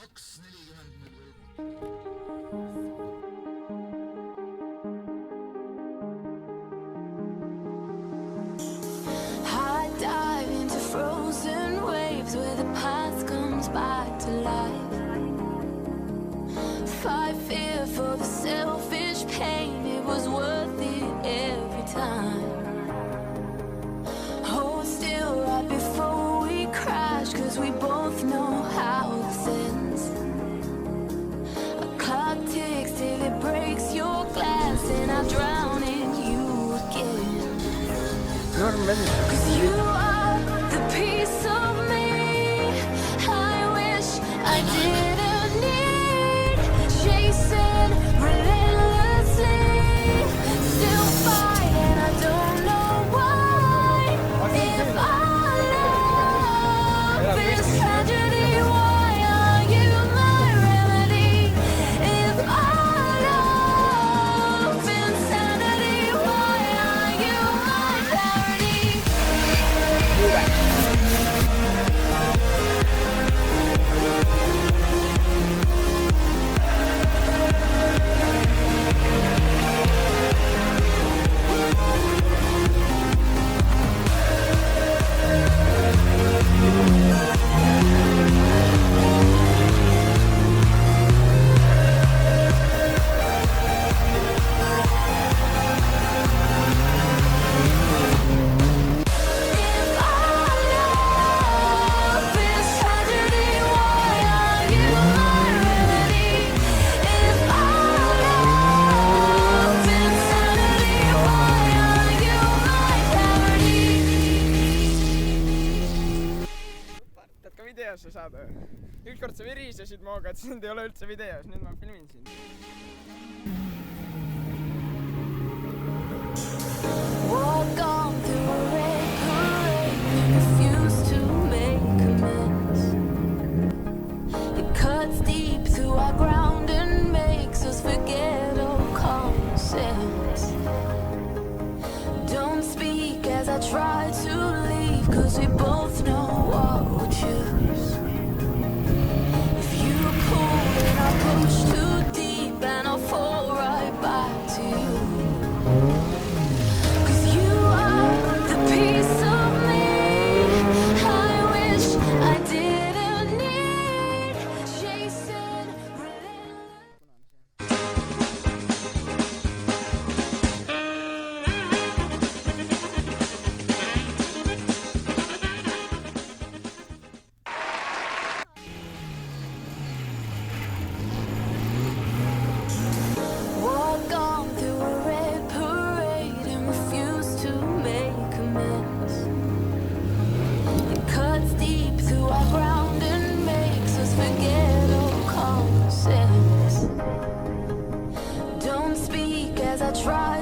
maks 40 000 I dive into frozen waves where the past comes back to life. Fight fear for the selfish pain, it was worth it every time. Hold still right before we crash, cause we both know how this ends. A clock ticks till it breaks your glass, and I drown in you again. Cause you are the piece of me I wish I didn't need. Chasing relentlessly, still fight and I don't know why. If our love is tragedy, why are you my remedy? If our love is insanity, why are you my parody? If our love is tragedy, why are you my remedy? If our love is insanity, why are you my parody? Tahad ka videosse saada või? Ükskord sa virisesid minuga, et sind ei ole üldse videos, nüüd ma filmin sind. Walk on through a red parade, refuse to make amends. It cuts deep through our ground and makes us forget all common sense. Don't speak as I try to leave, cause we both know what we'll choose. If you pull, then I'll push too deep and I'll fall right back to you. Cause you are the piece of me I wish I didn't need. Chasing relentless. Walk on through a red parade and refuse to make amends. It cuts deep through our ground and makes us forget all common sense. Don't speak as I try